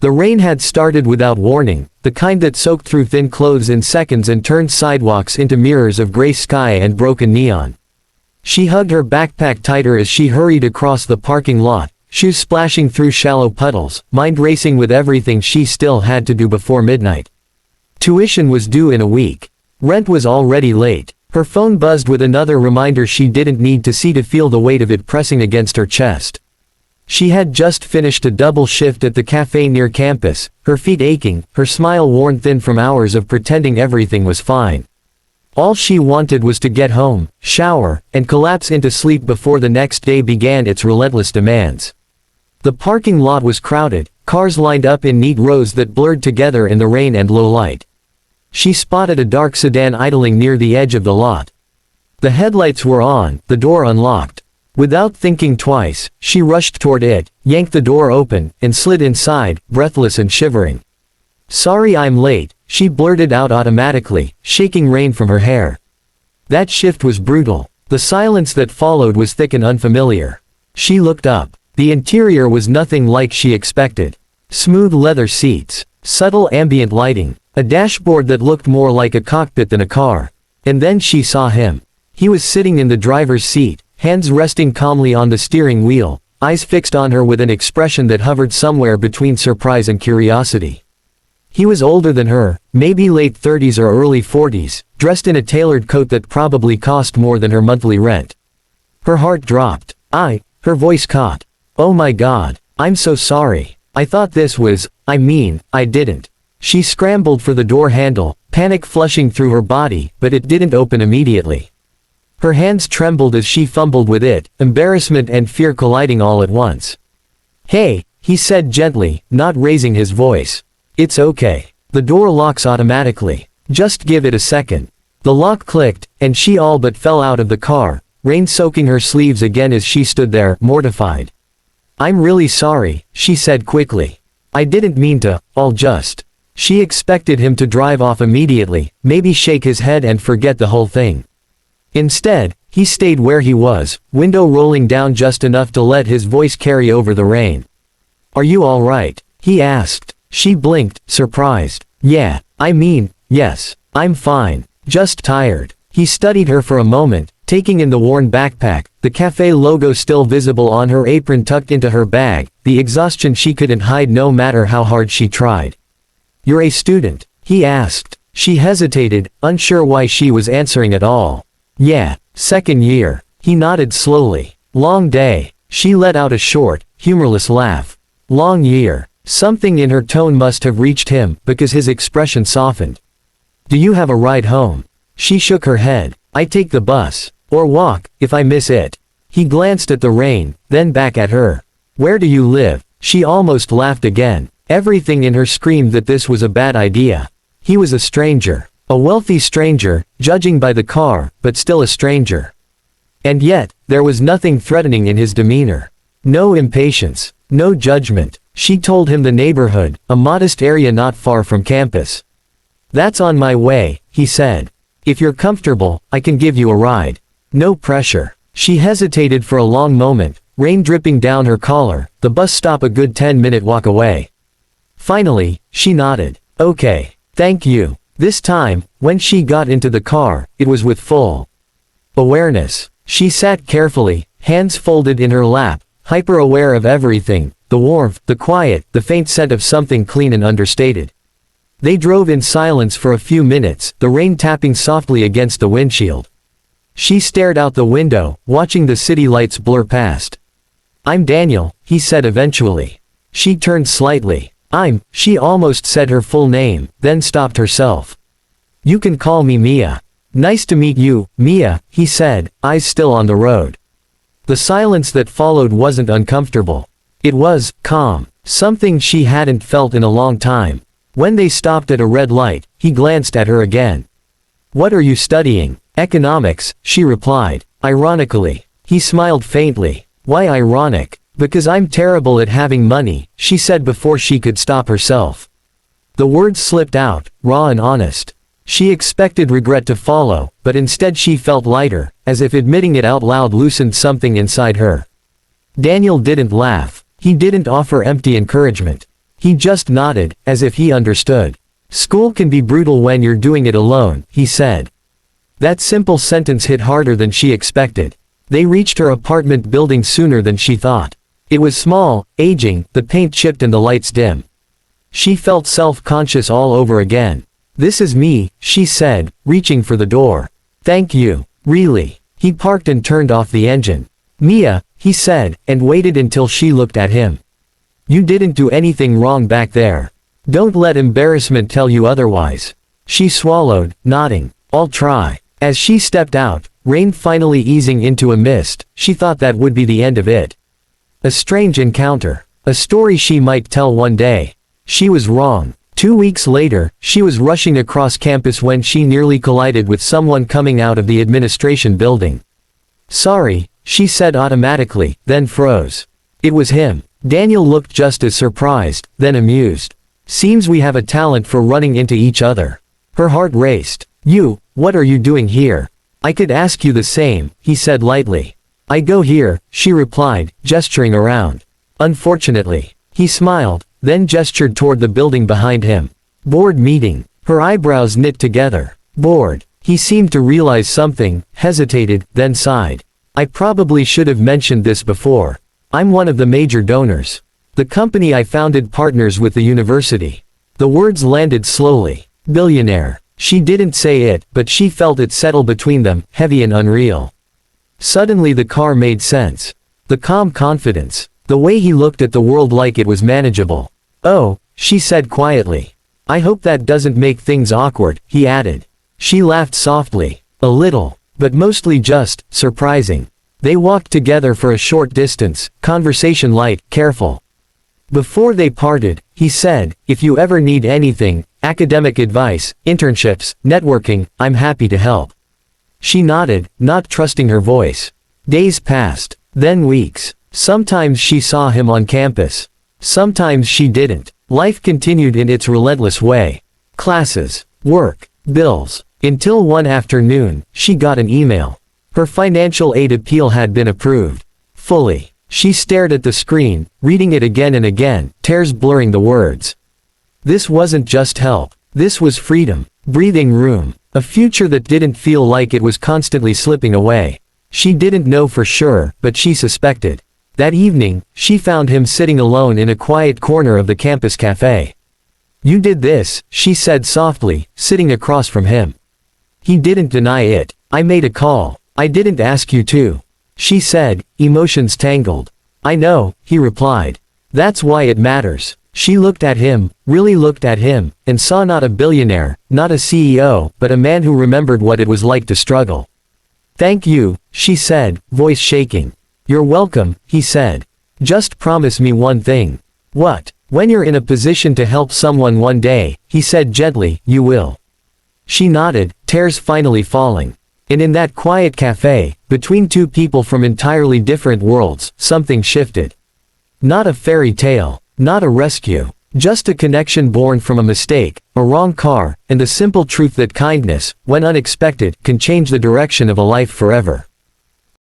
The rain had started without warning, the kind that soaked through thin clothes in seconds and turned sidewalks into mirrors of gray sky and broken neon. She hugged her backpack tighter as she hurried across the parking lot, shoes splashing through shallow puddles, mind racing with everything she still had to do before midnight. Tuition was due in a week. Rent was already late. Her phone buzzed with another reminder she didn't need to see to feel the weight of it pressing against her chest. She had just finished a double shift at the cafe near campus, her feet aching, her smile worn thin from hours of pretending everything was fine. All she wanted was to get home, shower, and collapse into sleep before the next day began its relentless demands. The parking lot was crowded, cars lined up in neat rows that blurred together in the rain and low light. She spotted a dark sedan idling near the edge of the lot. The headlights were on, the door unlocked. Without thinking twice, she rushed toward it, yanked the door open, and slid inside, breathless and shivering. "Sorry I'm late," she blurted out automatically, shaking rain from her hair. That shift was brutal. The silence that followed was thick and unfamiliar. She looked up. The interior was nothing like she expected. Smooth leather seats, subtle ambient lighting, a dashboard that looked more like a cockpit than a car. And then she saw him. He was sitting in the driver's seat, hands resting calmly on the steering wheel, eyes fixed on her with an expression that hovered somewhere between surprise and curiosity. He was older than her, maybe late 30s or early 40s, dressed in a tailored coat that probably cost more than her monthly rent. Her heart dropped. Her voice caught. "Oh my God, I'm so sorry. I thought this was, I didn't." She scrambled for the door handle, panic flushing through her body, but it didn't open immediately. Her hands trembled as she fumbled with it, embarrassment and fear colliding all at once. "Hey," he said gently, not raising his voice. "It's okay. The door locks automatically. Just give it a second." The lock clicked, and she all but fell out of the car, rain soaking her sleeves again as she stood there, mortified. "I'm really sorry," she said quickly. "I didn't mean to, I'll just." She expected him to drive off immediately, maybe shake his head and forget the whole thing. Instead, he stayed where he was, window rolling down just enough to let his voice carry over the rain. "Are you all right?" he asked. She blinked, surprised. "Yeah, yes, I'm fine. Just tired." He studied her for a moment, taking in the worn backpack, the cafe logo still visible on her apron tucked into her bag, the exhaustion she couldn't hide no matter how hard she tried. "You're a student?" he asked. She hesitated, unsure why she was answering at all. "Yeah, second year." He nodded slowly. "Long day." She let out a short, humorless laugh. "Long year." Something in her tone must have reached him, because his expression softened. "Do you have a ride home?" She shook her head. "I take the bus. Or walk, if I miss it." He glanced at the rain, then back at her. "Where do you live?" She almost laughed again. Everything in her screamed that this was a bad idea. He was a stranger. A wealthy stranger, judging by the car, but still a stranger. And yet, there was nothing threatening in his demeanor. No impatience. No judgment. She told him the neighborhood, a modest area not far from campus. "That's on my way," he said. "If you're comfortable, I can give you a ride. No pressure." She hesitated for a long moment, rain dripping down her collar, the bus stop a good 10-minute walk away. Finally, she nodded. "Okay. Thank you." This time, when she got into the car, it was with full awareness. She sat carefully, hands folded in her lap, hyper-aware of everything, the warmth, the quiet, the faint scent of something clean and understated. They drove in silence for a few minutes, the rain tapping softly against the windshield. She stared out the window, watching the city lights blur past. "I'm Daniel," he said eventually. She turned slightly. She almost said her full name, then stopped herself. "You can call me Mia." "Nice to meet you, Mia," he said, eyes still on the road. The silence that followed wasn't uncomfortable. It was calm, something she hadn't felt in a long time. When they stopped at a red light, he glanced at her again. "What are you studying?" "Economics," she replied, ironically. He smiled faintly. "Why ironic?" "Because I'm terrible at having money," she said before she could stop herself. The words slipped out, raw and honest. She expected regret to follow, but instead she felt lighter, as if admitting it out loud loosened something inside her. Daniel didn't laugh. He didn't offer empty encouragement. He just nodded, as if he understood. School can be brutal when you're doing it alone, he said. That simple sentence hit harder than she expected. They reached her apartment building sooner than she thought. It was small, aging, the paint chipped and the lights dim. She felt self-conscious all over again. This is me, she said, reaching for the door. Thank you. Really. He parked and turned off the engine. Mia, he said, and waited until she looked at him. You didn't do anything wrong back there. Don't let embarrassment tell you otherwise. She swallowed, nodding. I'll try. As she stepped out, rain finally easing into a mist, she thought that would be the end of it. A strange encounter. A story she might tell one day. She was wrong. 2 weeks later, she was rushing across campus when she nearly collided with someone coming out of the administration building. Sorry, she said automatically, then froze. It was him. Daniel looked just as surprised, then amused. Seems we have a talent for running into each other. Her heart raced. What are you doing here? I could ask you the same, he said lightly. I go here, she replied, gesturing around. Unfortunately. He smiled, then gestured toward the building behind him. Board meeting. Her eyebrows knit together. Bored. He seemed to realize something, hesitated, then sighed. I probably should have mentioned this before. I'm one of the major donors. The company I founded partners with the university. The words landed slowly. Billionaire. She didn't say it, but she felt it settle between them, heavy and unreal. Suddenly the car made sense. The calm confidence. The way he looked at the world like it was manageable. Oh, she said quietly. I hope that doesn't make things awkward, he added. She laughed softly. A little. But mostly just, surprising. They walked together for a short distance, conversation light, careful. Before they parted, he said, if you ever need anything, academic advice, internships, networking, I'm happy to help. She nodded, not trusting her voice. Days passed. Then weeks. Sometimes she saw him on campus. Sometimes she didn't. Life continued in its relentless way. Classes, work, bills. Until one afternoon, she got an email. Her financial aid appeal had been approved. Fully. She stared at the screen, reading it again and again, tears blurring the words. This wasn't just help. This was freedom. Breathing room. A future that didn't feel like it was constantly slipping away. She didn't know for sure, but she suspected. That evening, she found him sitting alone in a quiet corner of the campus cafe. You did this, she said softly, sitting across from him. He didn't deny it. I made a call. I didn't ask you to. She said, emotions tangled. I know, he replied. That's why it matters. She looked at him, really looked at him, and saw not a billionaire, not a CEO, but a man who remembered what it was like to struggle. Thank you, she said, voice shaking. You're welcome, he said. Just promise me one thing. What? When you're in a position to help someone one day, he said gently, you will. She nodded, tears finally falling. And in that quiet cafe, between two people from entirely different worlds, something shifted. Not a fairy tale, not a rescue, just a connection born from a mistake, a wrong car, and the simple truth that kindness, when unexpected, can change the direction of a life forever.